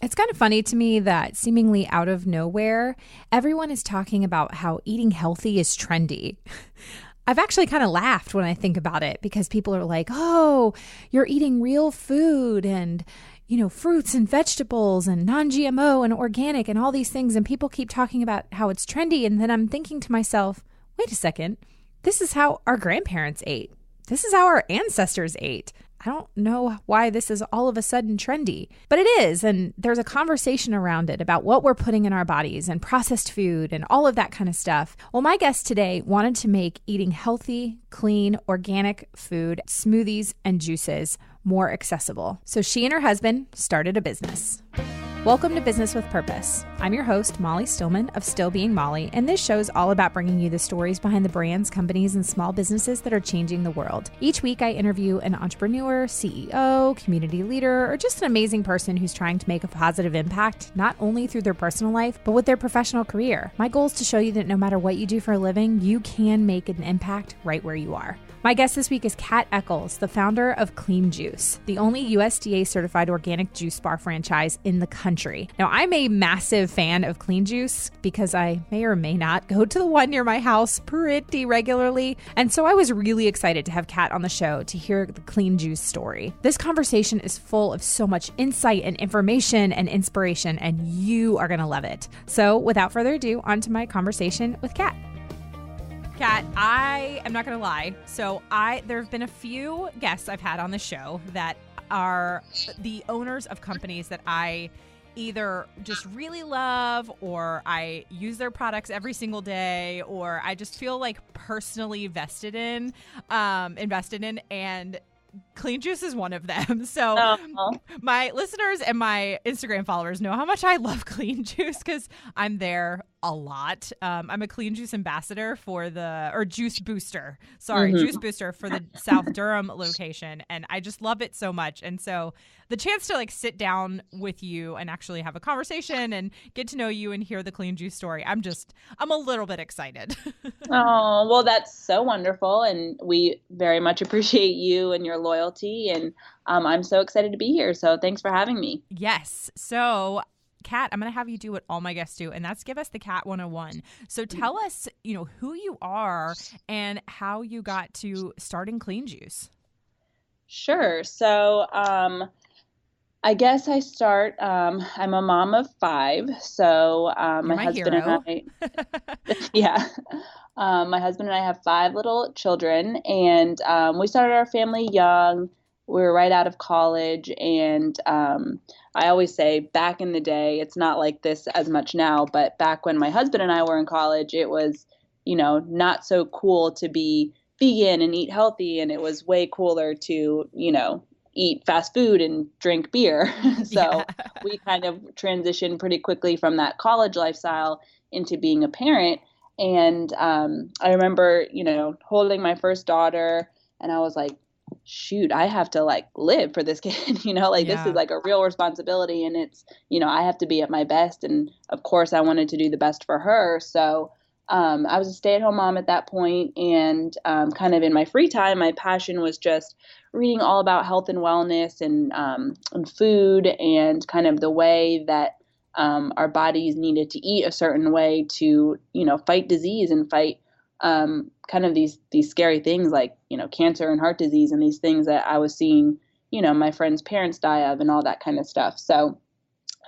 It's kind of funny to me that seemingly out of nowhere, everyone is talking about how eating healthy is trendy. I've actually kind of laughed when I think about it because people are like, oh, you're eating real food and, fruits and vegetables and non-GMO and organic and all these things. And people keep talking about how it's trendy. And then I'm thinking to myself, wait a second, this is how our grandparents ate. This is how our ancestors ate. I don't know why this is all of a sudden trendy, but it is. And there's a conversation around it about what we're putting in our bodies and processed food and all of that kind of stuff. Well, my guest today wanted to make eating healthy, clean, organic food, smoothies, and juices more accessible. So she and her husband started a business. Welcome to Business with Purpose. I'm your host, Molly Stillman of Still Being Molly, and this show is all about bringing you the stories behind the brands, companies, and small businesses that are changing the world. Each week, I interview an entrepreneur, CEO, community leader, or just an amazing person who's trying to make a positive impact, not only through their personal life, but with their professional career. My goal is to show you that no matter what you do for a living, you can make an impact right where you are. My guest this week is Kat Eckles, the founder of Clean Juice, the only USDA certified organic juice bar franchise in the country. Now, I'm a massive fan of Clean Juice because I may or may not go to the one near my house pretty regularly. And so I was really excited to have Kat on the show to hear the Clean Juice story. This conversation is full of so much insight and information and inspiration, and you are going to love it. So without further ado, on to my conversation with Kat. Kat, I am not going to lie. So there have been a few guests I've had on the show that are the owners of companies that I either just really love, or I use their products every single day, or I just feel like personally invested in, and Clean Juice is one of them. So my listeners and my Instagram followers know how much I love Clean Juice because I'm there a lot. I'm a Clean Juice ambassador juice booster for the South Durham location. And I just love it so much. And so the chance to sit down with you and actually have a conversation and get to know you and hear the Clean Juice story, I'm a little bit excited. Oh, well, that's so wonderful. And we very much appreciate you and your loyalty. And I'm so excited to be here. So thanks for having me. Yes. So Kat, I'm going to have you do what all my guests do, and that's give us the Kat 101. So tell us, who you are and how you got to starting Clean Juice. Sure. So I guess I start, I'm a mom of 5. So my husband hero. and I, yeah, my husband and I have 5 little children, and we started our family young. We were right out of college, and I always say back in the day, it's not like this as much now, but back when my husband and I were in college, it was, not so cool to be vegan and eat healthy, and it was way cooler to, eat fast food and drink beer. So we kind of transitioned pretty quickly from that college lifestyle into being a parent. And I remember, holding my first daughter, and I was like, shoot, I have to live for this kid, This is a real responsibility, and it's, I have to be at my best. And of course I wanted to do the best for her. So I was a stay-at-home mom at that point, and kind of in my free time, my passion was just reading all about health and wellness and food, and kind of the way that our bodies needed to eat a certain way to, fight disease and fight kind of these scary things like, cancer and heart disease, and these things that I was seeing, my friends' parents die of, and all that kind of stuff. So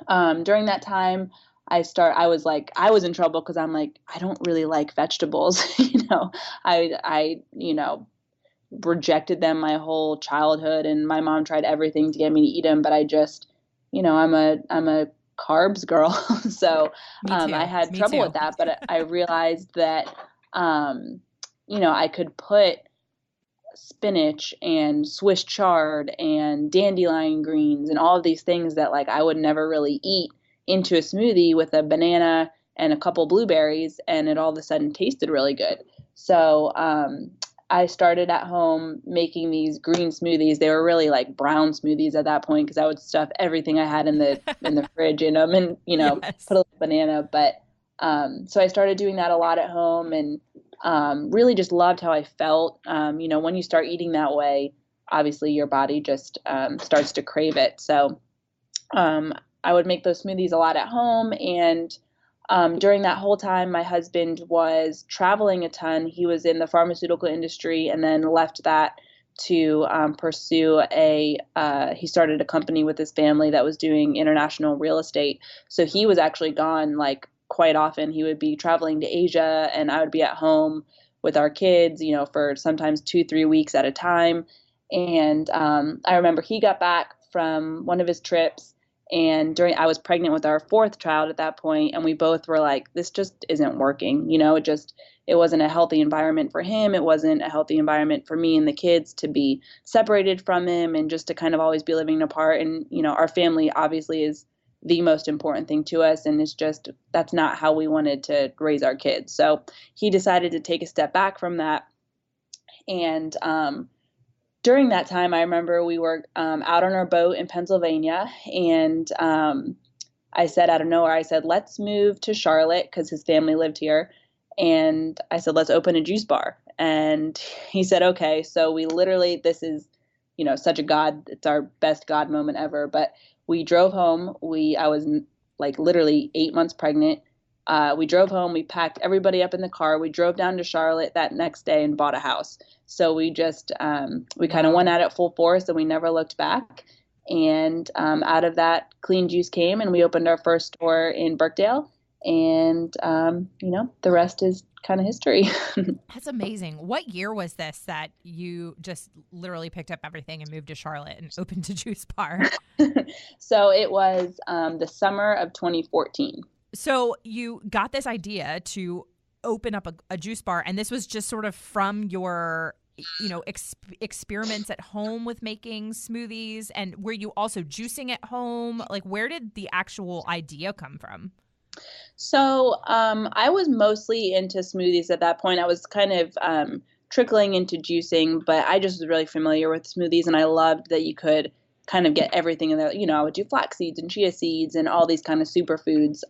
during that time, I was in trouble because I'm like, I don't really like vegetables. I rejected them my whole childhood, and my mom tried everything to get me to eat them, but I just, I'm a carbs girl. So I had trouble with that, but I realized that I could put spinach and Swiss chard and dandelion greens and all of these things that I would never really eat into a smoothie with a banana and a couple blueberries, and it all of a sudden tasted really good. So I started at home making these green smoothies. They were really like brown smoothies at that point, because I would stuff everything I had in the fridge in them, and put a little banana. But so I started doing that a lot at home, and really just loved how I felt. When you start eating that way, obviously your body just starts to crave it. So I would make those smoothies a lot at home. And during that whole time, my husband was traveling a ton. He was in the pharmaceutical industry and then left that to pursue he started a company with his family that was doing international real estate. So he was actually gone like quite often. He would be traveling to Asia and I would be at home with our kids, for sometimes 2, 3 weeks at a time. And I remember he got back from one of his trips and I was pregnant with our fourth child at that point, and we both were like, this just isn't working. It wasn't a healthy environment for him. It wasn't a healthy environment for me and the kids to be separated from him and just to kind of always be living apart. And, our family obviously is the most important thing to us. And that's not how we wanted to raise our kids. So he decided to take a step back from that. And, during that time, I remember we were out on our boat in Pennsylvania, and I said out of nowhere, let's move to Charlotte because his family lived here. And I said, let's open a juice bar. And he said, okay. So we literally, this is, it's our best God moment ever. But we drove home. I was like literally 8 months pregnant. We drove home, we packed everybody up in the car. We drove down to Charlotte that next day and bought a house. So we just, we kind of went at it full force and we never looked back. And out of that, clean juice came and we opened our first store in Birkdale. And, the rest is kind of history. That's amazing. What year was this that you just literally picked up everything and moved to Charlotte and opened a juice bar? So it was the summer of 2014. So you got this idea to open up a juice bar, and this was just sort of from your, experiments at home with making smoothies, and were you also juicing at home? Like, where did the actual idea come from? So I was mostly into smoothies at that point. I was kind of trickling into juicing, but I just was really familiar with smoothies, and I loved that you could kind of get everything in there. I would do flax seeds and chia seeds and all these kind of superfoods.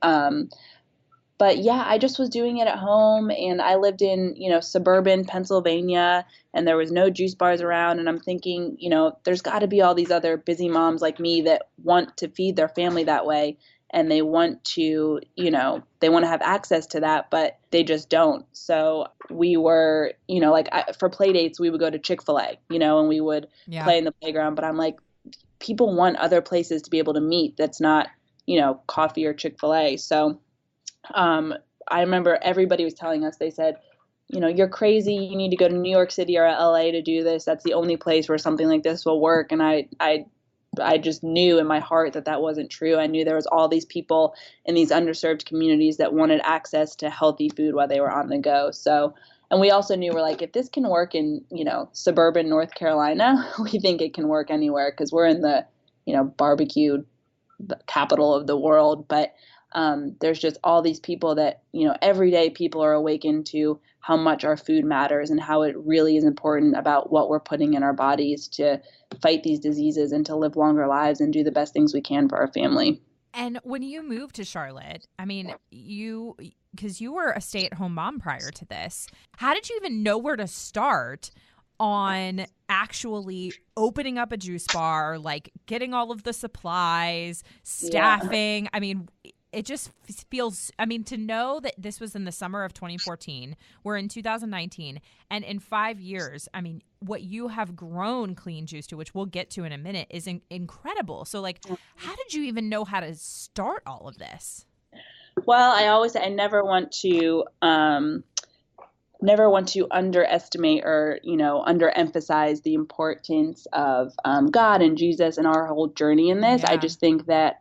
But yeah, I just was doing it at home, and I lived in, suburban Pennsylvania, and there was no juice bars around. And I'm thinking, there's got to be all these other busy moms like me that want to feed their family that way. And they want to, they want to have access to that, but they just don't. So we were, for play dates, we would go to Chick-fil-A, and we would play in the playground. But I'm like, people want other places to be able to meet that's not, coffee or Chick-fil-A. So I remember everybody was telling us, they said, you're crazy. You need to go to New York City or LA to do this. That's the only place where something like this will work. And I just knew in my heart that wasn't true. I knew there was all these people in these underserved communities that wanted access to healthy food while they were on the go. So, and we also knew, we're like, if this can work in, suburban North Carolina, we think it can work anywhere because we're in the, barbecue capital of the world. But there's just all these people that, every day people are awakened to how much our food matters and how it really is important about what we're putting in our bodies to fight these diseases and to live longer lives and do the best things we can for our family. And when you moved to Charlotte, because you were a stay-at-home mom prior to this, how did you even know where to start on actually opening up a juice bar, like getting all of the supplies, staffing? Yeah. It just feels, to know that this was in the summer of 2014, we're in 2019, and in 5 years, what you have grown Clean Juice to, which we'll get to in a minute, is incredible. So, how did you even know how to start all of this? Well, I always say I never want to underestimate or, underemphasize the importance of God and Jesus and our whole journey in this. Yeah. I just think that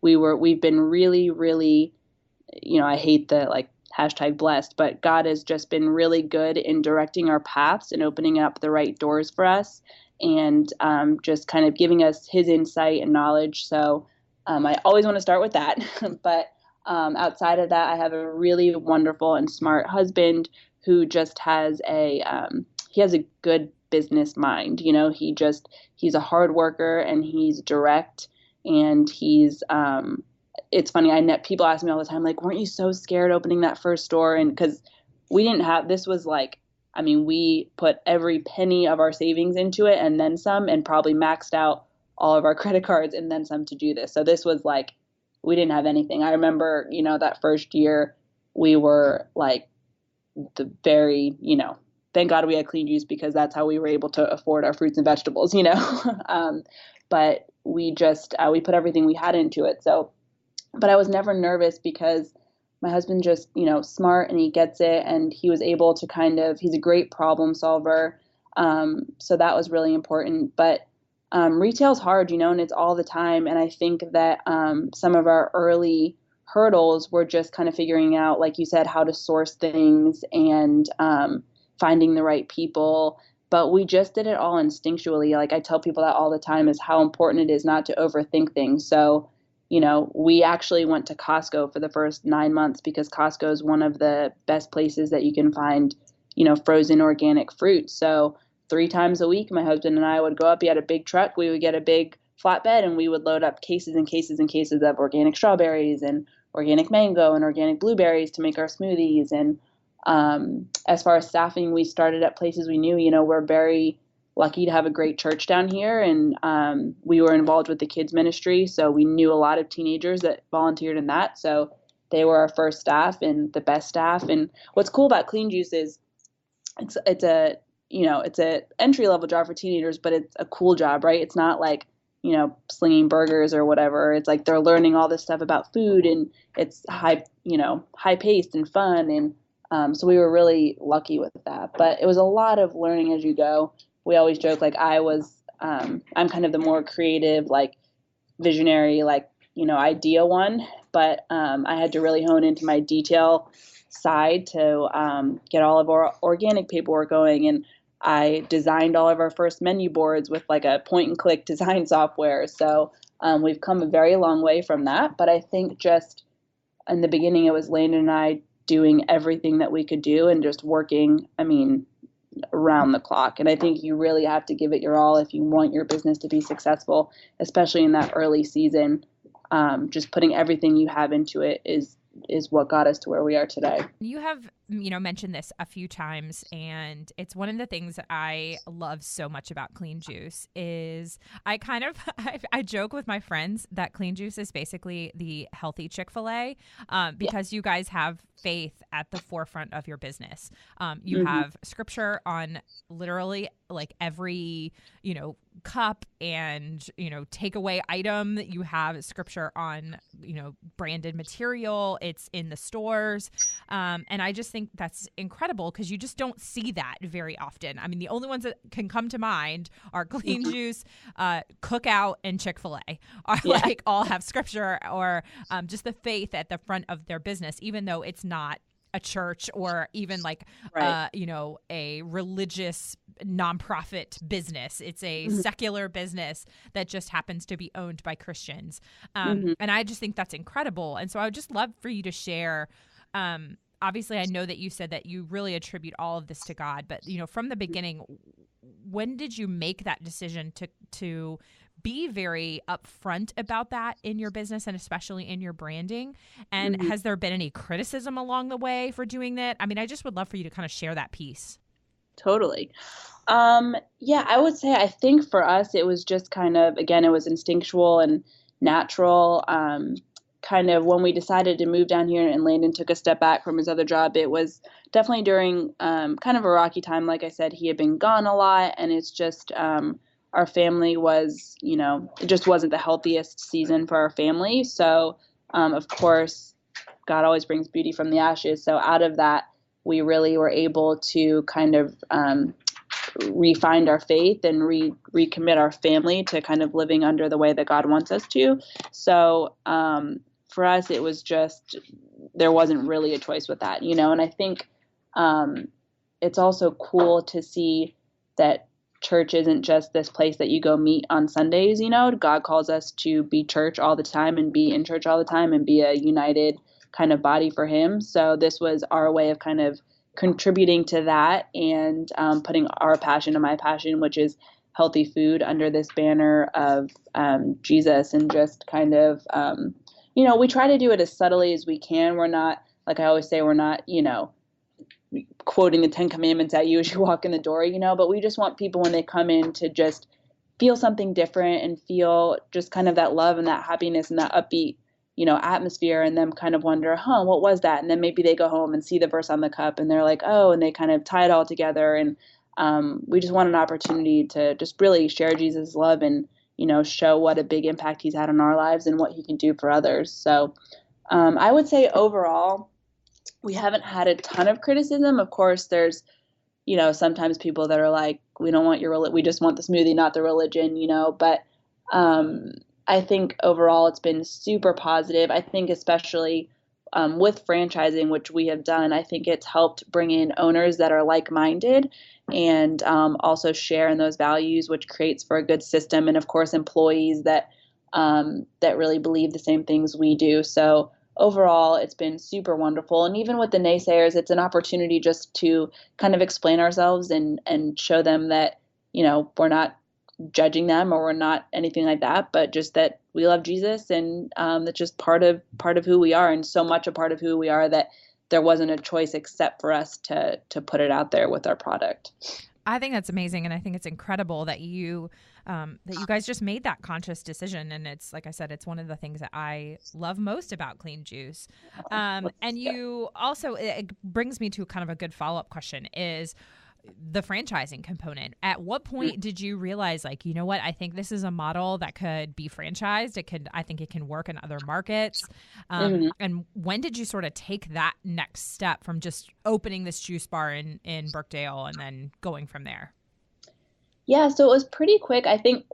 we've been really, really, I hate the #blessed, but God has just been really good in directing our paths and opening up the right doors for us and just kind of giving us his insight and knowledge. So I always want to start with that. But outside of that, I have a really wonderful and smart husband who just has he has a good business mind. He's a hard worker and he's direct. And he's, it's funny, people ask me all the time, like, weren't you so scared opening that first store? And because we didn't have, this was we put every penny of our savings into it and then some, and probably maxed out all of our credit cards and then some to do this. So this was like, we didn't have anything. I remember, that first year we were like the very, thank God we had clean juice because that's how we were able to afford our fruits and vegetables, but we just, we put everything we had into it. So, but I was never nervous because my husband just, smart and he gets it. And he was able to he's a great problem solver. So that was really important. But retail's hard, and it's all the time. And I think that some of our early hurdles were just kind of figuring out, like you said, how to source things and finding the right people. But we just did it all instinctually. Like I tell people that all the time is how important it is not to overthink things. So, we actually went to Costco for the first 9 months because Costco is one of the best places that you can find, frozen organic fruit. So 3 times a week, my husband and I would go up. He had a big truck. We would get a big flatbed and we would load up cases and cases and cases of organic strawberries and organic mango and organic blueberries to make our smoothies. And as far as staffing, we started at places we knew. We're very lucky to have a great church down here, and we were involved with the kids ministry, so we knew a lot of teenagers that volunteered in that. So they were our first staff and the best staff. And what's cool about Clean Juice is it's a entry level job for teenagers, but it's a cool job, right? It's not like slinging burgers or whatever. It's like they're learning all this stuff about food, and it's high paced and fun. And so we were really lucky with that. But it was a lot of learning as you go. We always joke, like I'm kind of the more creative, like visionary, like, idea one, but I had to really hone into my detail side to get all of our organic paperwork going. And I designed all of our first menu boards with like a point and click design software. So we've come a very long way from that. But I think just in the beginning, it was Landon and I doing everything that we could do and just working, around the clock. And I think you really have to give it your all if you want your business to be successful, especially in that early season. Just putting everything you have into it is what got us to where we are today. You have, mentioned this a few times, and it's one of the things that I love so much about Clean Juice is I joke with my friends that Clean Juice is basically the healthy Chick-fil-A because you guys have faith at the forefront of your business. You have scripture on literally like every, cup and, takeaway item. You have scripture on, branded material. It's in the stores. And I just think that's incredible because you just don't see that very often. The only ones that can come to mind are Clean Juice, Cookout, and Chick-fil-A are like all have scripture or just the faith at the front of their business, even though it's not a church or even like, right. A religious nonprofit business. It's a secular business that just happens to be owned by Christians. And I just think that's incredible. And so I would just love for you to share, obviously I know that you said that you really attribute all of this to God, but from the beginning, when did you make that decision to be very upfront about that in your business and especially in your branding? And has there been any criticism along the way for doing that? I just would love for you to kind of share that piece. Totally. I would say, I think for us, it was just kind of, again, it was instinctual and natural. Kind of when we decided to move down here and Landon took a step back from his other job, it was definitely during kind of a rocky time. Like I said, he had been gone a lot, and it's just our family was, it just wasn't the healthiest season for our family. So, of course, God always brings beauty from the ashes. So out of that, we really were able to kind of re-find our faith and recommit our family to kind of living under the way that God wants us to. So for us, it was just, there wasn't really a choice with that, and I think it's also cool to see that church isn't just this place that you go meet on Sundays. God calls us to be church all the time and be in church all the time and be a united kind of body for him. So this was our way of kind of contributing to that and putting our passion and my passion, which is healthy food, under this banner of Jesus. And just kind of, we try to do it as subtly as we can. We're not, like I always say, we're not, quoting the 10 Commandments at you as you walk in the door, but we just want people when they come in to just feel something different and feel just kind of that love and that happiness and that upbeat, atmosphere, and them kind of wonder, what was that? And then maybe they go home and see the verse on the cup and they're like, oh, and they kind of tie it all together. And we just want an opportunity to just really share Jesus' love and, show what a big impact he's had on our lives and what he can do for others. So I would say overall, we haven't had a ton of criticism. Of course, there's, sometimes people that are like, we don't want we just want the smoothie, not the religion, but I think overall it's been super positive. I think especially with franchising, which we have done, I think it's helped bring in owners that are like-minded and also share in those values, which creates for a good system. And of course, employees that really believe the same things we do. So overall, it's been super wonderful. And even with the naysayers, it's an opportunity just to kind of explain ourselves and show them that, we're not judging them or we're not anything like that, but just that we love Jesus and that's just part of who we are, and so much a part of who we are that there wasn't a choice except for us to put it out there with our product. I think that's amazing, and I think it's incredible that you guys just made that conscious decision. And it's like I said, it's one of the things that I love most about Clean Juice. And you also, it brings me to kind of a good follow-up question is the franchising component. At what point did you realize, like, you know what, I think this is a model that could be franchised. I think it can work in other markets. And when did you sort of take that next step from just opening this juice bar in Brookdale and then going from there? Yeah, so it was pretty quick. I think,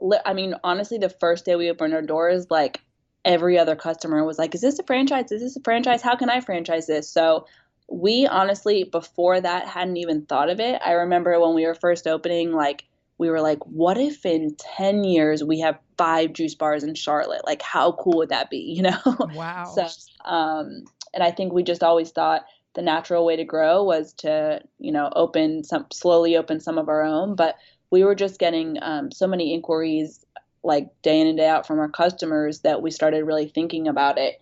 honestly, the first day we opened our doors, like every other customer was like, is this a franchise? Is this a franchise? How can I franchise this? So we honestly, before that, hadn't even thought of it. I remember when we were first opening, like, we were like, what if in 10 years we have 5 juice bars in Charlotte? Like, how cool would that be, Wow. So, and I think we just always thought the natural way to grow was to, slowly open some of our own. But we were just getting so many inquiries, like day in and day out from our customers, that we started really thinking about it.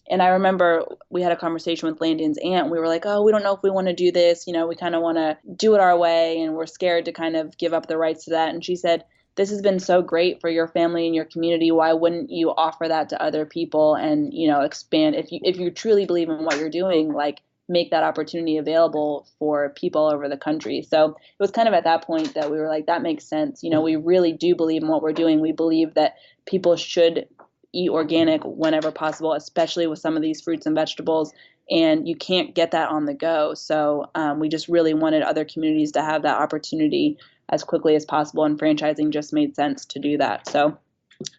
And I remember we had a conversation with Landon's aunt. We were like, oh, we don't know if we want to do this. We kind of want to do it our way, and we're scared to kind of give up the rights to that. And she said, this has been so great for your family and your community. Why wouldn't you offer that to other people and, expand? If you truly believe in what you're doing, like, make that opportunity available for people all over the country. So it was kind of at that point that we were like, that makes sense. We really do believe in what we're doing. We believe that people should eat organic whenever possible, especially with some of these fruits and vegetables. And you can't get that on the go. So we just really wanted other communities to have that opportunity as quickly as possible. And franchising just made sense to do that. So,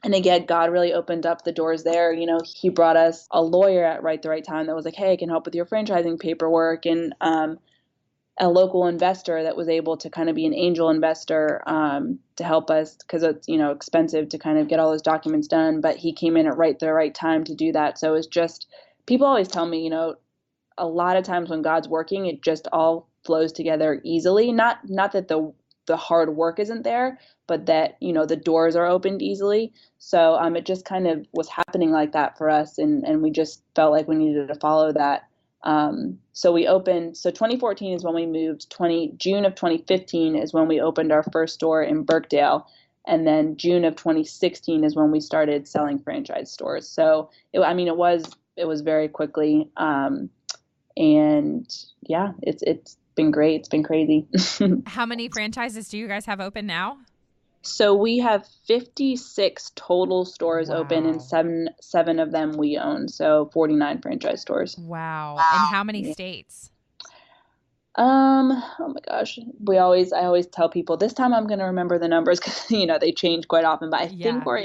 and again, God really opened up the doors there. He brought us a lawyer at the right time that was like, hey, I can help with your franchising paperwork. And a local investor that was able to kind of be an angel investor to help us, because it's, expensive to kind of get all those documents done. But he came in at the right time to do that. So it's just, people always tell me, a lot of times when God's working, it just all flows together easily. Not that the hard work isn't there, but that, the doors are opened easily. So it just kind of was happening like that for us. And we just felt like we needed to follow that. So we opened, so 2014 is when we moved, June of 2015 is when we opened our first store in Birkdale. And then June of 2016 is when we started selling franchise stores. So it was very quickly. And yeah, it's been great. It's been crazy. How many franchises do you guys have open now? So we have 56 total stores open, and seven of them we own. So 49 franchise stores. Wow. And how many states? Oh my gosh. I always tell people this time I'm going to remember the numbers because, they change quite often, but I think we're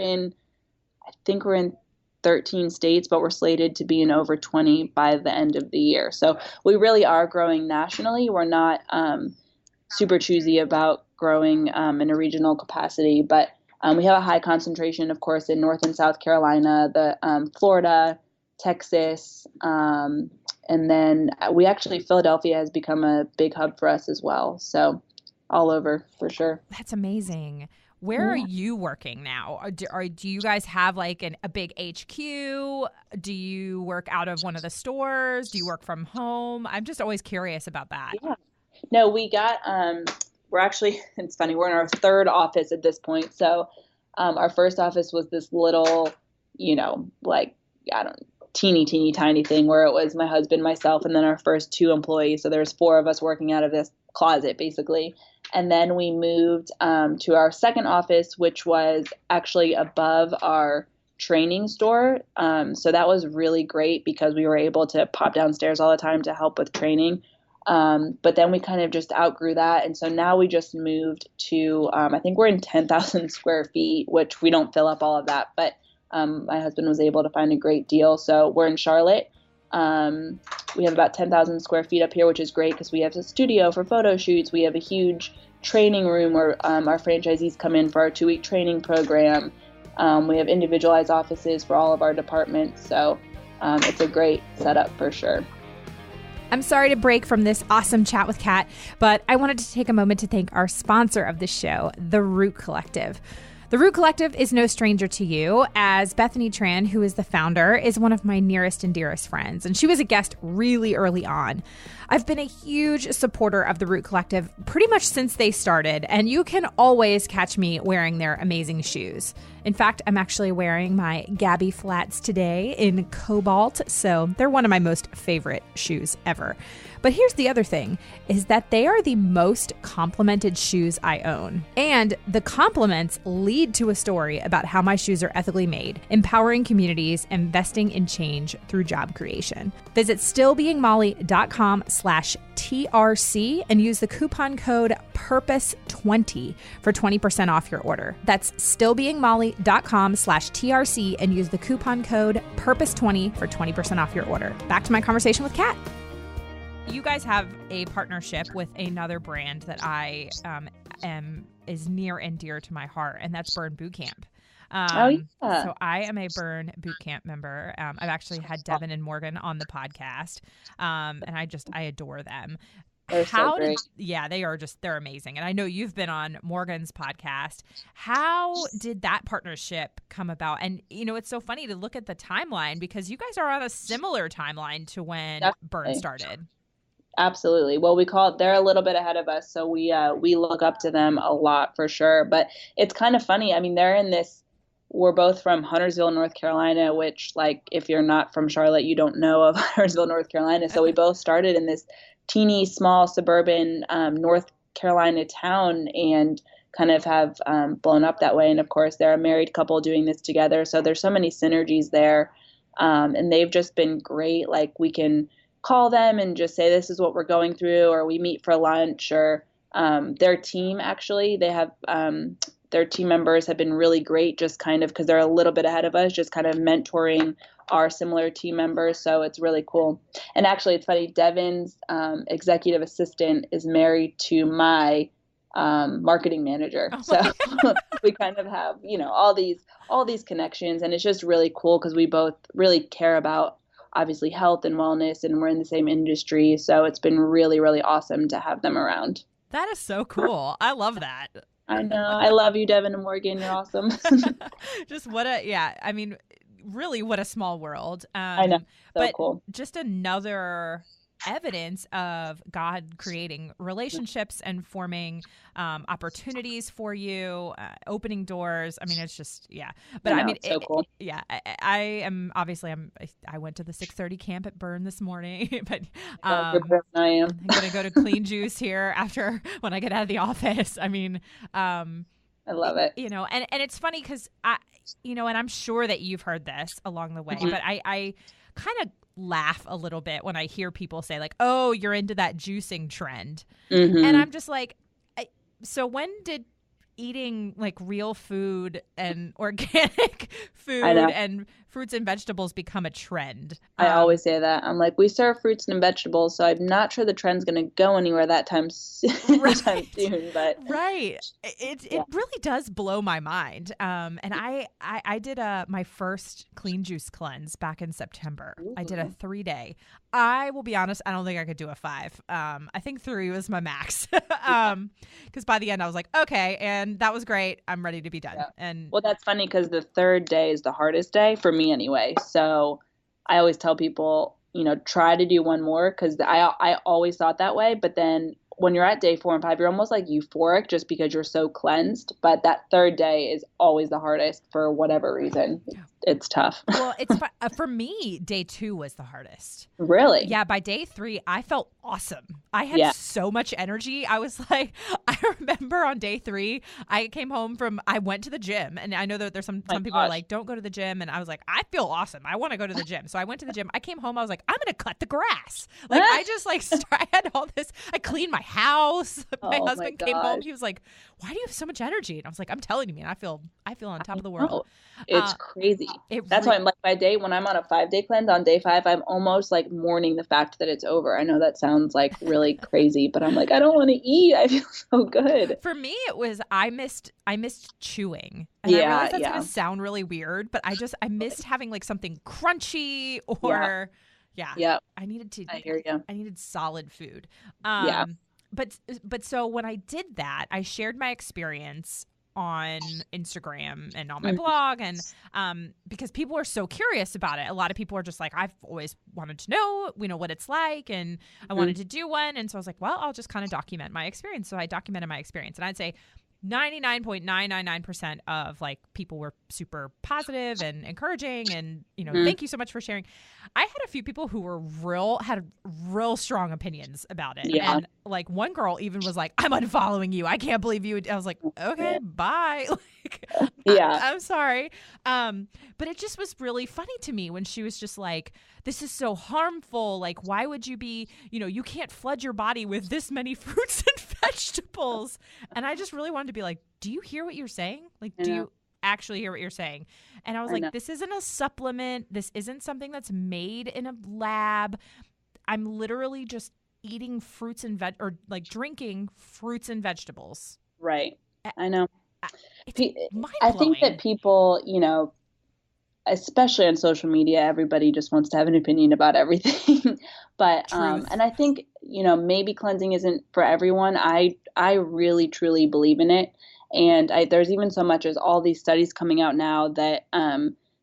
in 13 states, but we're slated to be in over 20 by the end of the year. So we really are growing nationally. We're not, super choosy about growing in a regional capacity, but we have a high concentration, of course, in North and South Carolina, Florida, Texas, and then Philadelphia has become a big hub for us as well. So all over for sure. That's amazing. Where are you working now? Do you guys have like a big HQ? Do you work out of one of the stores? Do you work from home? I'm just always curious about that. Yeah. No, we got we're actually, it's funny, we're in our third office at this point. So our first office was this little, like, I don't teeny tiny thing where it was my husband, myself, and then our first two employees. So there's four of us working out of this closet basically. And then we moved to our second office, which was actually above our training store. So that was really great because we were able to pop downstairs all the time to help with training. But then we kind of just outgrew that. And so now we just moved to, I think we're in 10,000 square feet, which we don't fill up all of that, but my husband was able to find a great deal. So we're in Charlotte. We have about 10,000 square feet up here, which is great because we have a studio for photo shoots. We have a huge training room where our franchisees come in for our 2-week training program. We have individualized offices for all of our departments. So it's a great setup for sure. I'm sorry to break from this awesome chat with Kat, but I wanted to take a moment to thank our sponsor of the show, The Root Collective. The Root Collective is no stranger to you, as Bethany Tran, who is the founder, is one of my nearest and dearest friends, and she was a guest really early on. I've been a huge supporter of the Root Collective pretty much since they started, and you can always catch me wearing their amazing shoes. In fact, I'm actually wearing my Gabby flats today in cobalt, so they're one of my most favorite shoes ever. But here's the other thing, is that they are the most complimented shoes I own. And the compliments lead to a story about how my shoes are ethically made, empowering communities, investing in change through job creation. Visit stillbeingmolly.com/TRC and use the coupon code PURPOSE20 for 20% off your order. That's stillbeingmolly.com/TRC and use the coupon code PURPOSE20 for 20% off your order. Back to my conversation with Kat. You guys have a partnership with another brand that I is near and dear to my heart, and that's Burn Boot Camp. So I am a Burn Boot Camp member. I've actually had Devin and Morgan on the podcast, and I adore them. They're so great. They're amazing. And I know you've been on Morgan's podcast. How did that partnership come about? And, it's so funny to look at the timeline because you guys are on a similar timeline to when Burn started. Absolutely. Well, they're a little bit ahead of us. So we look up to them a lot for sure. But it's kind of funny. I mean, we're both from Huntersville, North Carolina, which, like, if you're not from Charlotte, you don't know of Huntersville, North Carolina. So we both started in this teeny, small, suburban North Carolina town and kind of have blown up that way. And of course, they're a married couple doing this together. So there's so many synergies there. And they've just been great. Like, we can call them and just say, this is what we're going through, or we meet for lunch, or their team, actually, they have their team members have been really great, just kind of because they're a little bit ahead of us, just kind of mentoring our similar team members. So it's really cool. And actually, it's funny, Devin's executive assistant is married to my marketing manager. So we kind of have, all these connections, and it's just really cool because we both really care about, obviously, health and wellness, and we're in the same industry. So it's been really, really awesome to have them around. That is so cool. I love that. I know. I love you, Devin and Morgan. You're awesome. Just really what a small world. I know. So cool. Just another evidence of God creating relationships and forming opportunities for you, opening doors. I mean, it's just, yeah. But I mean, so cool. I went to the 6:30 camp at Burn this morning, but I am. I'm going to go to Clean Juice here when I get out of the office. I mean, I love it. And it's funny because and I'm sure that you've heard this along the way, but I kind of laugh a little bit when I hear people say, like, oh, you're into that juicing trend. And I'm just like, so when did eating like real food and organic food and fruits and vegetables become a trend? I always say that. I'm like, we serve fruits and vegetables, so I'm not sure the trend's going to go anywhere that time soon. But right, it really does blow my mind. And I did my first clean juice cleanse back in September. Ooh. I did a 3-day. I will be honest, I don't think I could do a 5. I think 3 was my max. Because by the end I was like, okay, and that was great. I'm ready to be done. Yeah. And well, that's funny because the 3rd day is the hardest day for me anyway. So I always tell people, try to do one more, because I always thought that way. But then when you're at day 4 and 5, you're almost like euphoric just because you're so cleansed. But that third day is always the hardest for whatever reason. It's tough. Well, it's for me, day 2 was the hardest. Really? Yeah. By day 3, I felt awesome. I had so much energy. I was like, I remember on day 3, I came home I went to the gym, and I know that there's some people are like, don't go to the gym. And I was like, I feel awesome. I want to go to the gym. So I went to the gym. I came home. I was like, I'm going to cut the grass. Like I just like, I had all this, I cleaned my house. My husband came home. He was like, why do you have so much energy? And I was like, I'm telling you, man, I feel on top of the world. It's crazy. That's why I'm like, my day, when I'm on a 5-day cleanse on day 5, I'm almost like mourning the fact that it's over. I know that sounds like really crazy, but I'm like, I don't want to eat. I feel so good. For me, it was, I missed chewing. And I realize that's going to sound really weird, but I missed having like something crunchy or I hear you. I needed solid food. But so when I did that, I shared my experience on Instagram and on my blog, and because people are so curious about it. A lot of people are just like, I've always wanted to know, what it's like, and I wanted to do one. And so I was like, well, I'll just kind of document my experience. So I documented my experience, and I'd say 99.999% of like people were super positive and encouraging, and thank you so much for sharing. I had a few people who were had real strong opinions about it. And like one girl even was like, I'm unfollowing you. I can't believe you. I was like, okay, bye. I'm sorry. But it just was really funny to me when she was just like, this is so harmful. Like, why would you be, you can't flood your body with this many fruits and vegetables. And I just really wanted to be like, do you hear what you're saying? Like, do you actually hear what you're saying? And I was like, this isn't a supplement. This isn't something that's made in a lab. I'm literally just eating fruits and or like drinking fruits and vegetables. Right. I know. It's I think that people, especially on social media, everybody just wants to have an opinion about everything. But and I think, maybe cleansing isn't for everyone. I really truly believe in it. And there's even so much as all these studies coming out now that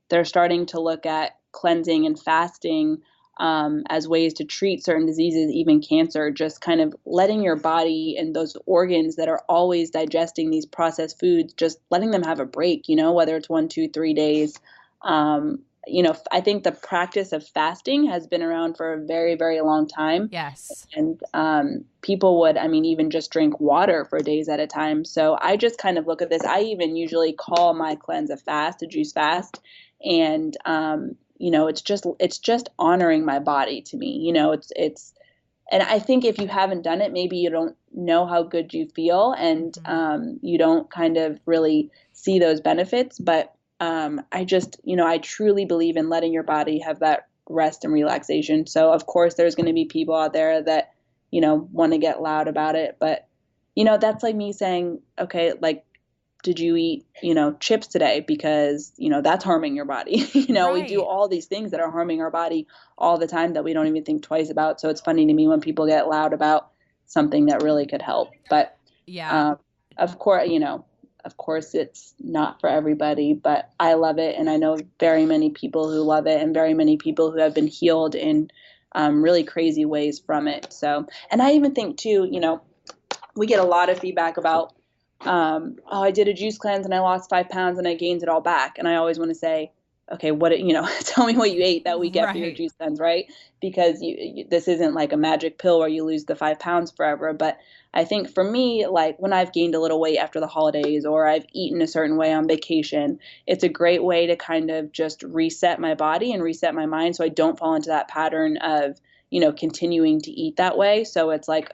they're starting to look at cleansing and fasting as ways to treat certain diseases, even cancer, just kind of letting your body and those organs that are always digesting these processed foods, just letting them have a break, whether it's 1, 2, 3 days. I think the practice of fasting has been around for a very, very long time. Yes. And people would, even just drink water for days at a time. So I just kind of look at this. I even usually call my cleanse a fast, a juice fast. And, it's just honoring my body to me. And I think if you haven't done it, maybe you don't know how good you feel, and you don't kind of really see those benefits. But I truly believe in letting your body have that rest and relaxation. So of course there's going to be people out there that, want to get loud about it. But, that's like me saying, okay, like, did you eat, chips today? Because, that's harming your body. Right. We do all these things that are harming our body all the time that we don't even think twice about. So it's funny to me when people get loud about something that really could help. But of course it's not for everybody, but I love it. And I know very many people who love it, and very many people who have been healed in really crazy ways from it. So, and I even think too, we get a lot of feedback about, I did a juice cleanse and I lost 5 pounds and I gained it all back. And I always want to say, okay, tell me what you ate that week after your juice cleanse, right? Because this isn't like a magic pill where you lose the 5 pounds forever. But I think for me, like when I've gained a little weight after the holidays, or I've eaten a certain way on vacation, it's a great way to kind of just reset my body and reset my mind, so I don't fall into that pattern of, continuing to eat that way. So it's like,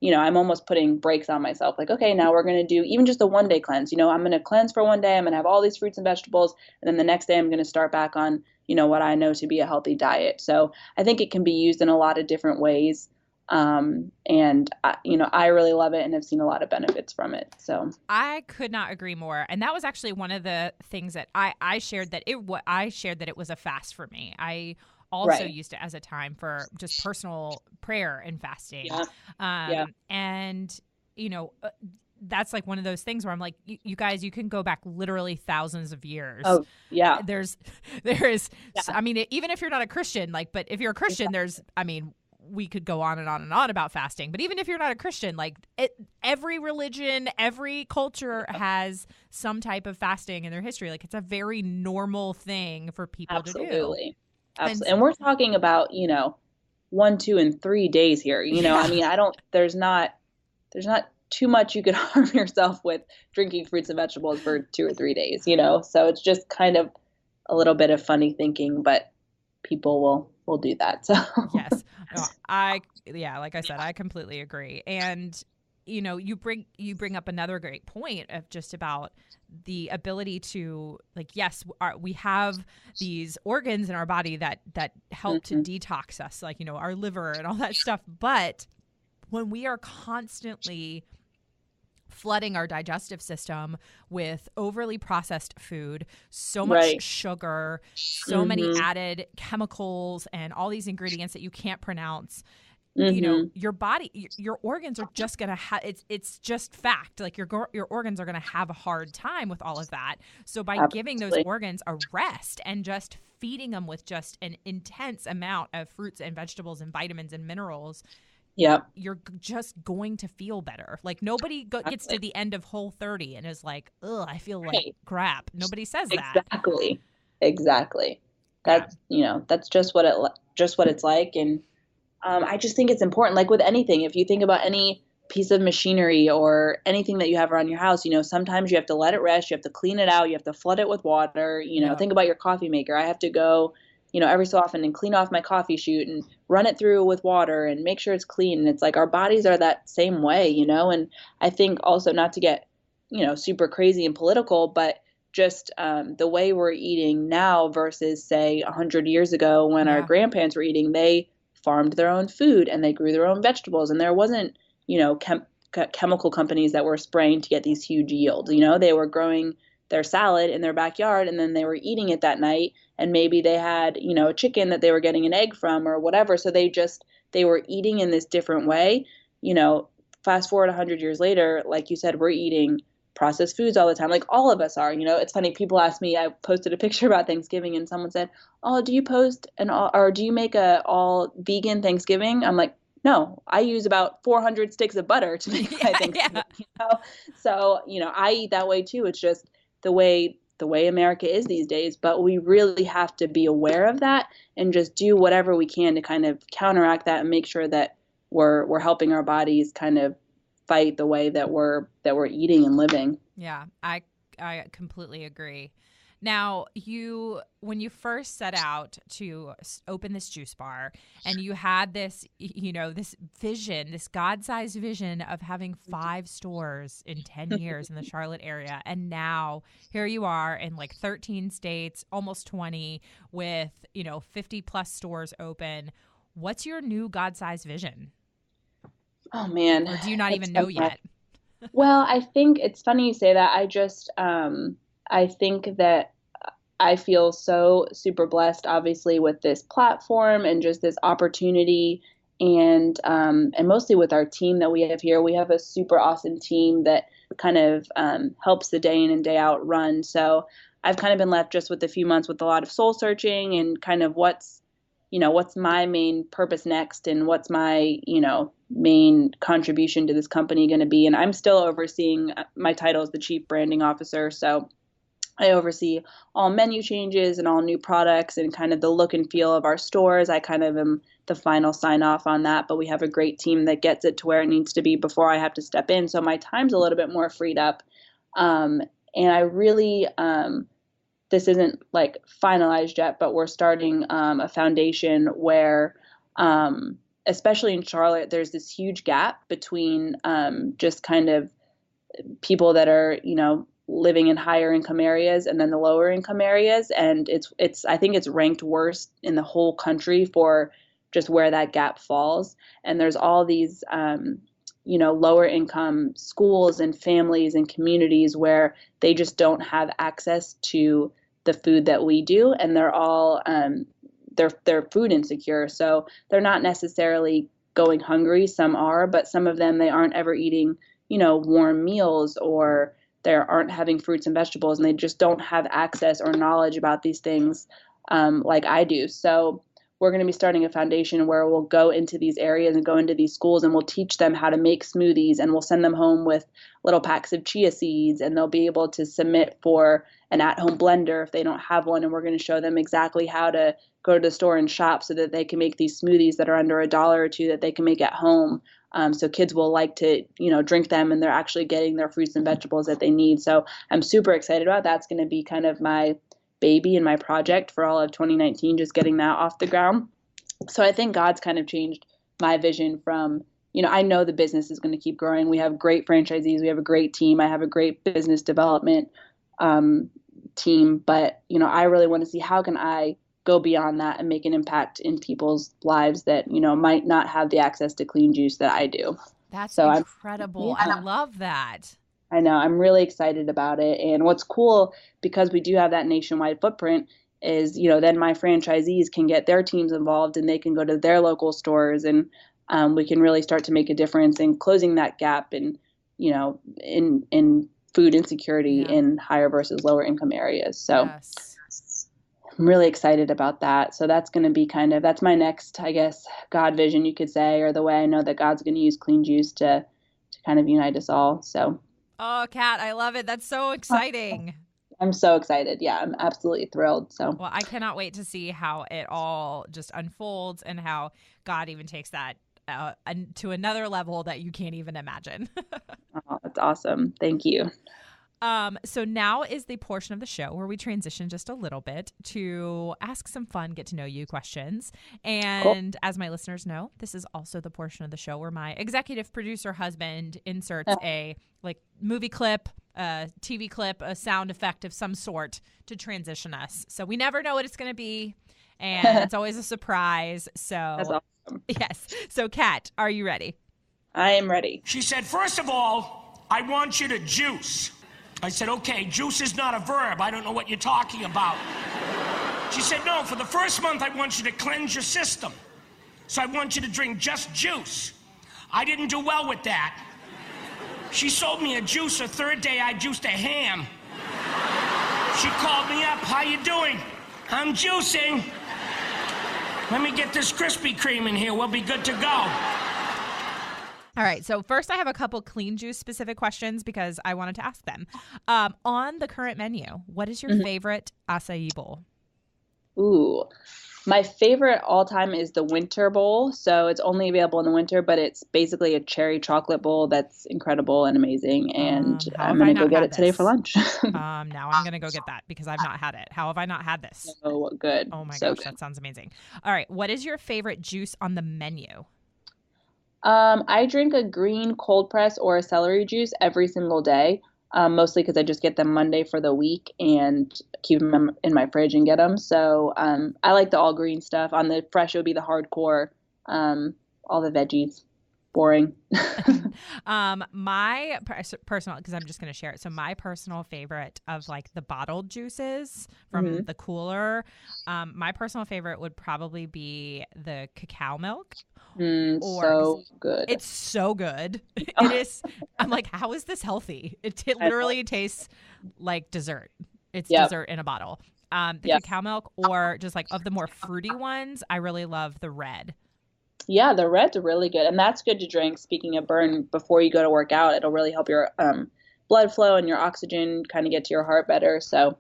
I'm almost putting brakes on myself. Like, okay, now we're going to do even just a 1-day cleanse. I'm going to cleanse for 1 day. I'm going to have all these fruits and vegetables. And then the next day I'm going to start back on, what I know to be a healthy diet. So I think it can be used in a lot of different ways. I really love it and have seen a lot of benefits from it. So I could not agree more. And that was actually one of the things that I shared, that it was a fast for me. I also used it as a time for just personal prayer and fasting. And, that's like one of those things where I'm like, you guys, you can go back literally thousands of years. Oh, yeah. There is, even if you're not a Christian, but if you're a Christian, there's, we could go on and on and on about fasting. But even if you're not a Christian, like every religion, every culture has some type of fasting in their history. Like it's a very normal thing for people to do. Absolutely. And we're talking about, 1, 2, and 3 days here. I mean, there's not too much you could harm yourself with drinking fruits and vegetables for 2 or 3 days, So it's just kind of a little bit of funny thinking, but people will do that. So yes, no, like I said, I completely agree. And you bring up another great point of just about the ability to, like, yes, we have these organs in our body that help to detox us, like, our liver and all that stuff. But when we are constantly flooding our digestive system with overly processed food, so much sugar, so many added chemicals and all these ingredients that you can't pronounce, your body, your organs are just going to have, it's just fact. Like your organs are going to have a hard time with all of that. So by giving those organs a rest and just feeding them with just an intense amount of fruits and vegetables and vitamins and minerals, you're just going to feel better. Like nobody gets to the end of Whole30 and is like, ugh, I feel like crap. Nobody says that. Exactly. That's, that's just what it's like. And I just think it's important, like with anything, if you think about any piece of machinery or anything that you have around your house, sometimes you have to let it rest, you have to clean it out, you have to flood it with water, think about your coffee maker. I have to go, every so often and clean off my coffee chute and run it through with water and make sure it's clean. And it's like our bodies are that same way, and I think also, not to get, super crazy and political, but just the way we're eating now versus say 100 years ago when our grandparents were eating, they farmed their own food and they grew their own vegetables, and there wasn't, chemical companies that were spraying to get these huge yields. They were growing their salad in their backyard and then they were eating it that night, and maybe they had, a chicken that they were getting an egg from or whatever. So they were eating in this different way. Fast forward 100 years later, like you said, we're eating processed foods all the time. Like all of us are, it's funny. People ask me, I posted a picture about Thanksgiving and someone said, oh, do you do you make a all vegan Thanksgiving? I'm like, no, I use about 400 sticks of butter to make my Thanksgiving. So, I eat that way too. It's just the way America is these days, but we really have to be aware of that and just do whatever we can to kind of counteract that and make sure that we're helping our bodies kind of fight the way that we're eating and living. Yeah, I completely agree. Now, when you first set out to open this juice bar and you had this, this vision, this God-sized vision of having 5 stores in 10 years in the Charlotte area. And now here you are in like 13 states, almost 20 with, 50 plus stores open. What's your new God-sized vision? Oh man. Or do you not even know yet? Well, I think it's funny you say that. I think that I feel so super blessed, obviously, with this platform and just this opportunity, and mostly with our team that we have here. We have a super awesome team that kind of helps the day in and day out run. So I've kind of been left just with a few months with a lot of soul searching and kind of what's my main purpose next and what's my, main contribution to this company going to be. And I'm still overseeing, my title is the Chief Branding Officer. So I oversee all menu changes and all new products and kind of the look and feel of our stores. I kind of am the final sign off on that, but we have a great team that gets it to where it needs to be before I have to step in. So my time's a little bit more freed up. And I really, this isn't like finalized yet, but we're starting a foundation where, especially in Charlotte, there's this huge gap between just kind of people that are, living in higher income areas and then the lower income areas. And I think it's ranked worst in the whole country for just where that gap falls. And there's all these, lower income schools and families and communities where they just don't have access to the food that we do. And they're all, they're food insecure. So they're not necessarily going hungry. Some are, but some of them, they aren't ever eating, warm meals, or they aren't having fruits and vegetables, and they just don't have access or knowledge about these things like I do. So we're going to be starting a foundation where we'll go into these areas and go into these schools and we'll teach them how to make smoothies, and we'll send them home with little packs of chia seeds, and they'll be able to submit for an at-home blender if they don't have one. And we're going to show them exactly how to go to the store and shop so that they can make these smoothies that are under $1 or $2 that they can make at home. So kids will like to, drink them, and they're actually getting their fruits and vegetables that they need. So I'm super excited about that. That's going to be kind of my baby and my project for all of 2019, just getting that off the ground. So I think God's kind of changed my vision from, I know the business is going to keep growing. We have great franchisees. We have a great team. I have a great business development team. But, I really want to see how can I go beyond that and make an impact in people's lives that, might not have the access to clean juice that I do. That's so incredible. I love that. I know. I'm really excited about it. And what's cool, because we do have that nationwide footprint, is, then my franchisees can get their teams involved and they can go to their local stores, and we can really start to make a difference in closing that gap in, in food insecurity in higher versus lower income areas. So I'm really excited about that. So that's going to be that's my next, I guess, God vision, you could say, or the way I know that God's going to use clean juice to kind of unite us all. So. Oh, Kat, I love it. That's so exciting. I'm so excited. Yeah, I'm absolutely thrilled. So, well, I cannot wait to see how it all just unfolds and how God even takes that to another level that you can't even imagine. Oh, that's awesome. Thank you. So now is the portion of the show where we transition just a little bit to ask some fun, get to know you questions. And as my listeners know, this is also the portion of the show where my executive producer husband inserts a movie clip, a TV clip, a sound effect of some sort to transition us. So we never know what it's going to be, and it's always a surprise. So that's awesome. Yes. So Kat, are you ready? I am ready. She said, first of all, I want you to juice. I said, okay, juice is not a verb. I don't know what you're talking about. She said, no, for the first month, I want you to cleanse your system. So I want you to drink just juice. I didn't do well with that. She sold me a juicer. Third day, I juiced a ham. She called me up. How you doing? I'm juicing. Let me get this Krispy Kreme in here. We'll be good to go. All right. So first I have a couple clean juice specific questions because I wanted to ask them. On the current menu, what is your favorite acai bowl? Ooh, my favorite all time is the winter bowl. So it's only available in the winter, but it's basically a cherry chocolate bowl that's incredible and amazing. And I'm going to go get it today for lunch. Now I'm going to go get that because I've not had it. How have I not had this? So good. Oh my gosh, that sounds amazing. All right. What is your favorite juice on the menu? I drink a green cold press or a celery juice every single day, mostly because I just get them Monday for the week and keep them in my fridge and get them. So I like the all green stuff. On the fresh, it would be the hardcore, all the veggies. Boring. My personal, because I'm just going to share it. So my personal favorite of like the bottled juices from the cooler, my personal favorite would probably be the cacao milk. So good. It's so good. It is. I'm like, how is this healthy? It literally tastes like dessert. It's dessert in a bottle. The cacao milk, or just like of the more fruity ones, I really love the red. Yeah, the red's really good. And that's good to drink. Speaking of burn, before you go to work out, it'll really help your blood flow and your oxygen kind of get to your heart better. So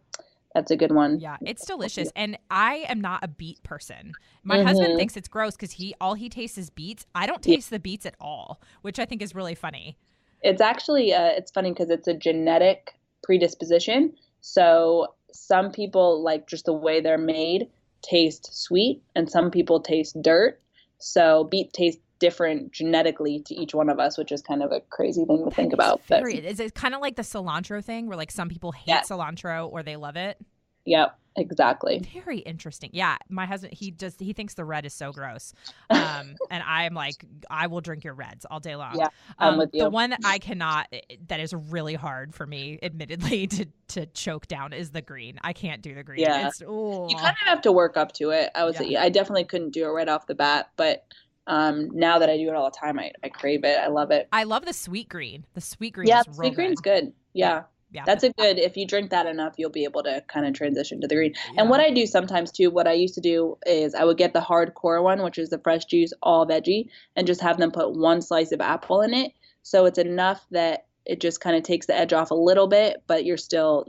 that's a good one. Yeah, it's delicious. And I am not a beet person. My husband thinks it's gross because all he tastes is beets. I don't taste the beets at all, which I think is really funny. It's actually, it's funny because it's a genetic predisposition. So some people, like just the way they're made, taste sweet, and some people taste dirt. So beet tastes different genetically to each one of us, which is kind of a crazy thing to think about. Is it kind of like the cilantro thing where like some people hate cilantro or they love it? Yep, exactly. Very interesting. Yeah, my husband, he thinks the red is so gross. And I'm like, I will drink your reds all day long. Yeah, I'm with you. The one that I cannot, that is really hard for me, admittedly, to choke down is the green. I can't do the green. Yeah. You kind of have to work up to it. I definitely couldn't do it right off the bat, but now that I do it all the time, I crave it. I love it. I love the sweet green. The sweet green is real sweet green's good. Yeah. Yeah. That's a good, if you drink that enough, you'll be able to kind of transition to the green. Yeah. And what I do sometimes too, what I used to do is I would get the hardcore one, which is the fresh juice, all veggie, and just have them put one slice of apple in it. So it's enough that it just kind of takes the edge off a little bit, but you're still,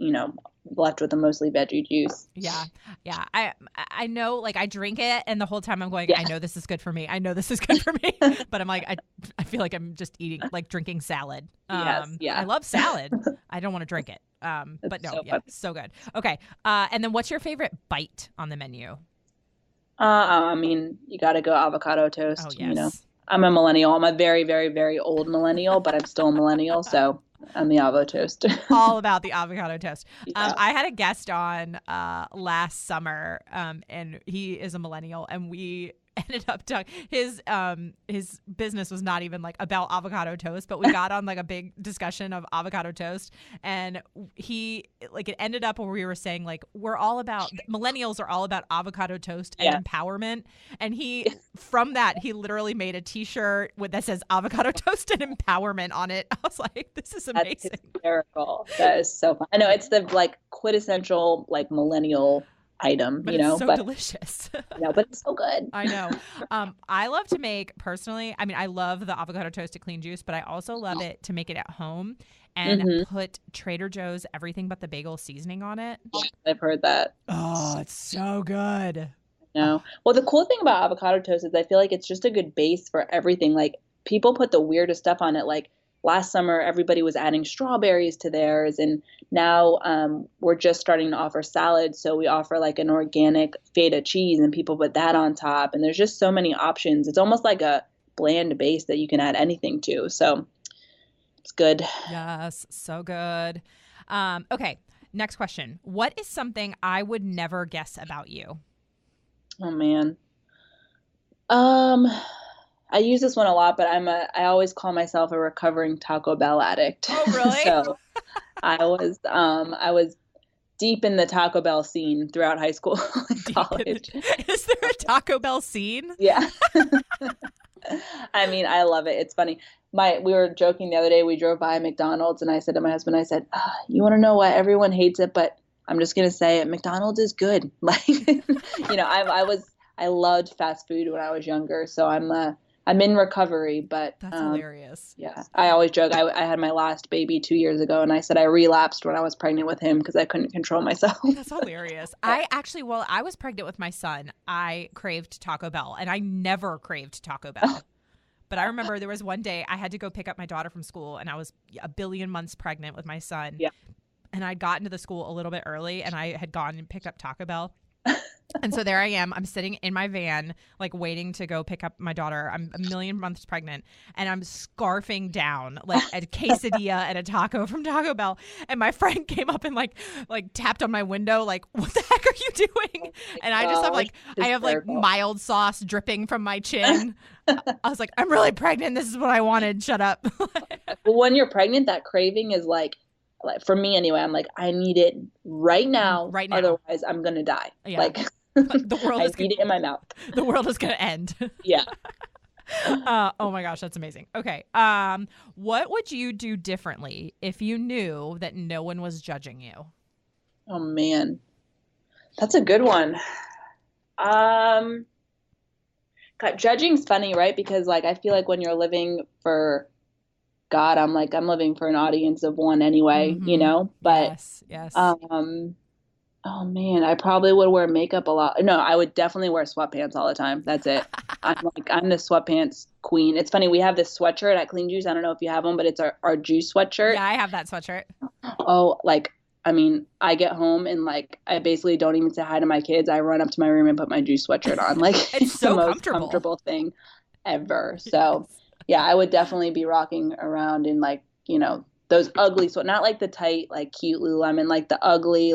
left with a mostly veggie juice. Yeah. Yeah. I know, like, I drink it and the whole time I'm going, Yeah. I know this is good for me. I know this is good for me. But I'm like, I feel like I'm just eating, like drinking salad. Yes, yeah. I love salad. I don't want to drink it. But no, so yeah, funny. so good. Okay. And then what's your favorite bite on the menu? I mean, you got to go avocado toast. Oh, yes. I'm a millennial. I'm a very, very, very old millennial, but I'm still a millennial. So I'm the avo toast. All about the avocado toast. Yeah. I had a guest on last summer, and he is a millennial, and we ended up talking. His business was not even like about avocado toast, but we got on like a big discussion of avocado toast, and it ended up where we were saying like millennials are all about avocado toast and empowerment, and from that he literally made a T-shirt that says avocado toast and empowerment on it. I was like, this is amazing. That's hysterical. That is so fun. I know it's the like quintessential like millennial item, but it's so delicious. But it's so good. I know. I love to make personally. I mean, I love the avocado toast to clean juice, but I also love it to make it at home and put Trader Joe's everything but the bagel seasoning on it. Yeah, I've heard that. Oh, it's so good. No. Well, the cool thing about avocado toast is I feel like it's just a good base for everything. Like people put the weirdest stuff on it. Like last summer, everybody was adding strawberries to theirs, and now we're just starting to offer salads. So we offer like an organic feta cheese, and people put that on top. And there's just so many options. It's almost like a bland base that you can add anything to. So it's good. Yes, so good. Okay, next question. What is something I would never guess about you? Oh man. I use this one a lot, but I always call myself a recovering Taco Bell addict. Oh, really? So I was deep in the Taco Bell scene throughout high school and college. Is there a Taco Bell scene? Yeah. I mean, I love it. It's funny. We were joking the other day. We drove by McDonald's and I said to my husband, you want to know why everyone hates it, but I'm just going to say it. McDonald's is good. Like, I loved fast food when I was younger. So I'm in recovery, but that's hilarious. Yeah. I always joke. I had my last baby 2 years ago and I said I relapsed when I was pregnant with him because I couldn't control myself. That's hilarious. I was pregnant with my son, I craved Taco Bell, and I never craved Taco Bell. But I remember there was one day I had to go pick up my daughter from school, and I was a billion months pregnant with my son. Yeah. And I'd gotten to the school a little bit early, and I had gone and picked up Taco Bell. And so there I am. I'm sitting in my van, like waiting to go pick up my daughter. I'm a million months pregnant, and I'm scarfing down like a quesadilla and a taco from Taco Bell. And my friend came up and like tapped on my window, like, "What the heck are you doing?" And I just have like mild sauce dripping from my chin. I was like, "I'm really pregnant. This is what I wanted. Shut up." Well, when you're pregnant, that craving is like for me anyway, I'm like, I need it right now. Right now. Otherwise, I'm going to die. Yeah. Like, the world I need it in my mouth. The world is going to end. Yeah. Oh my gosh, that's amazing. Okay. What would you do differently if you knew that no one was judging you? Oh man, that's a good one. God, judging's funny, right? Because like, I feel like when you're living for God, I'm living for an audience of one anyway, but, yes. oh man, I probably would wear makeup a lot. No, I would definitely wear sweatpants all the time. That's it. I'm the sweatpants queen. It's funny. We have this sweatshirt at Clean Juice. I don't know if you have them, but it's our juice sweatshirt. Yeah, I have that sweatshirt. Oh, I mean, I get home and I basically don't even say hi to my kids. I run up to my room and put my juice sweatshirt on. It's so the most comfortable thing ever. So yeah, I would definitely be rocking around in those ugly not like the tight, cute Lululemon, like the ugly,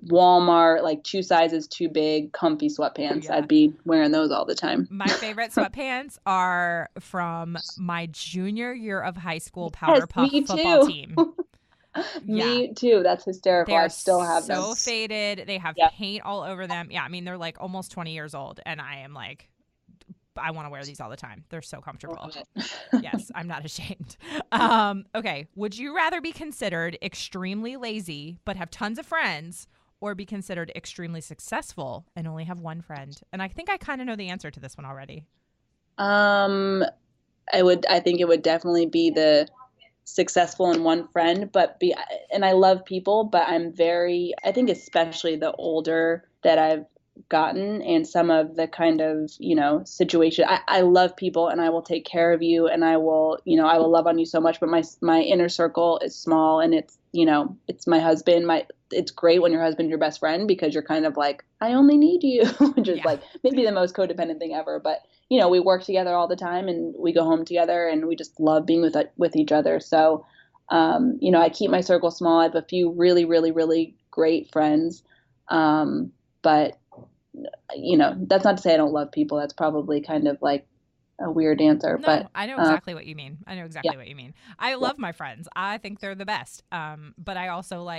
Walmart, 2 sizes too big, comfy sweatpants. Yeah. I'd be wearing those all the time. My favorite sweatpants are from my junior year of high school Powerpuff football team. Me too. That's hysterical. I still have them. So faded. They have paint all over them. Yeah, I mean, they're almost 20 years old, and I am I want to wear these all the time. They're so comfortable. Love Yes, I'm not ashamed. Okay. Would you rather be considered extremely lazy but have tons of friends, or be considered extremely successful and only have one friend? And I think I kind of know the answer to this one already. I think it would definitely be the successful and one friend, and I love people, but I think especially the older that I've gotten and some of the kind of, situation, I love people and I will take care of you and I will love on you so much, but my inner circle is small, and it's my husband. It's great when your husband's your best friend because you're kind of like, I only need you, which is like maybe the most codependent thing ever. But, we work together all the time and we go home together and we just love being with each other. So, I keep my circle small. I have a few really, really, really great friends. But, that's not to say I don't love people. That's probably kind of like a weird answer, but I know exactly what you mean. What you mean. I love my friends. I think they're the best. But I also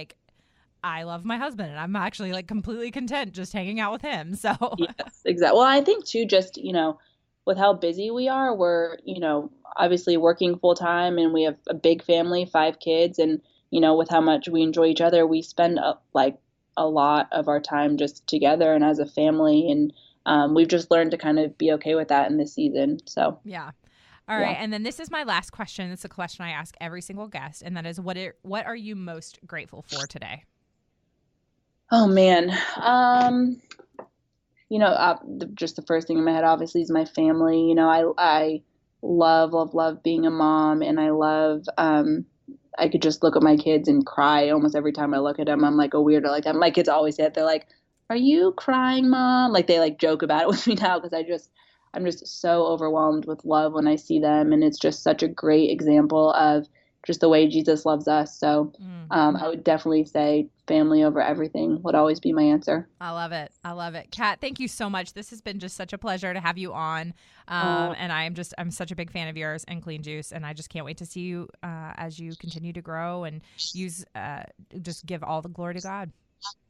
I love my husband, and I'm actually completely content just hanging out with him. So yes, exactly. Well, I think too, just, with how busy we are, we're, obviously working full time, and we have a big family, 5 kids, and, with how much we enjoy each other, we spend a lot of our time just together and as a family. And we've just learned to kind of be okay with that in this season. So, yeah. All right. And then this is my last question. It's a question I ask every single guest. And that is, what are you most grateful for today? Oh, man. Just the first thing in my head, obviously, is my family. I love being a mom, and I love, I could just look at my kids and cry almost every time I look at them. I'm like a weirdo like that. My kids always say it. They're like, "Are you crying, Mom?" They joke about it with me now because I'm just so overwhelmed with love when I see them, and it's just such a great example of just the way Jesus loves us. So I would definitely say family over everything would always be my answer. I love it. Kat, thank you so much. This has been just such a pleasure to have you on. And I'm such a big fan of yours and Clean Juice. And I just can't wait to see you as you continue to grow and just give all the glory to God.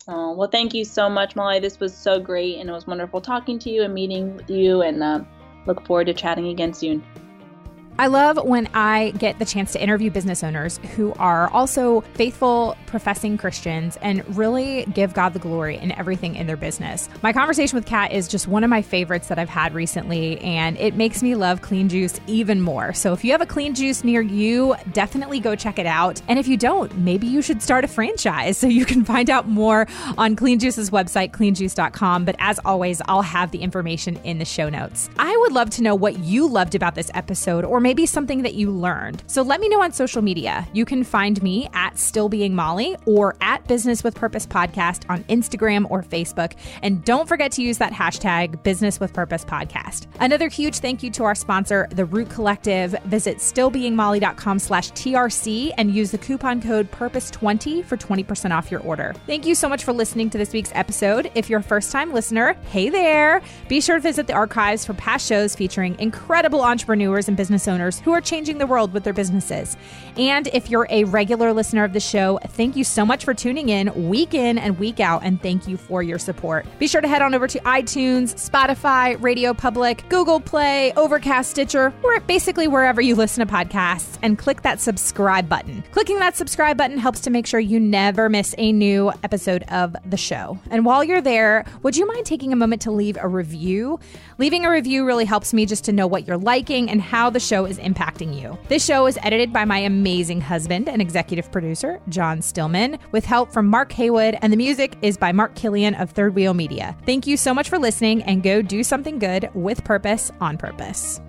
Oh, well, thank you so much, Molly. This was so great. And it was wonderful talking to you and meeting with you, and look forward to chatting again soon. I love when I get the chance to interview business owners who are also faithful, professing Christians and really give God the glory in everything in their business. My conversation with Kat is just one of my favorites that I've had recently, and it makes me love Clean Juice even more. So if you have a Clean Juice near you, definitely go check it out. And if you don't, maybe you should start a franchise. So you can find out more on Clean Juice's website, cleanjuice.com. But as always, I'll have the information in the show notes. I would love to know what you loved about this episode, or maybe something that you learned. So let me know on social media. You can find me at Still Being Molly or at Business with Purpose Podcast on Instagram or Facebook. And don't forget to use that hashtag Business with Purpose Podcast. Another huge thank you to our sponsor, The Root Collective. Visit stillbeingmolly.com/TRC and use the coupon code PURPOSE20 for 20% off your order. Thank you so much for listening to this week's episode. If you're a first-time listener, hey there. Be sure to visit the archives for past shows featuring incredible entrepreneurs and business owners who are changing the world with their businesses. And if you're a regular listener of the show, thank you so much for tuning in week and week out, and thank you for your support. Be sure to head on over to iTunes, Spotify, Radio Public, Google Play, Overcast, Stitcher, basically wherever you listen to podcasts, and click that subscribe button. Clicking that subscribe button helps to make sure you never miss a new episode of the show. And while you're there, would you mind taking a moment to leave a review? Leaving a review really helps me just to know what you're liking and how the show is impacting you. This show is edited by my amazing husband and executive producer, John Stillman, with help from Mark Haywood, and the music is by Mark Killian of Third Wheel Media. Thank you so much for listening, and go do something good with purpose on purpose.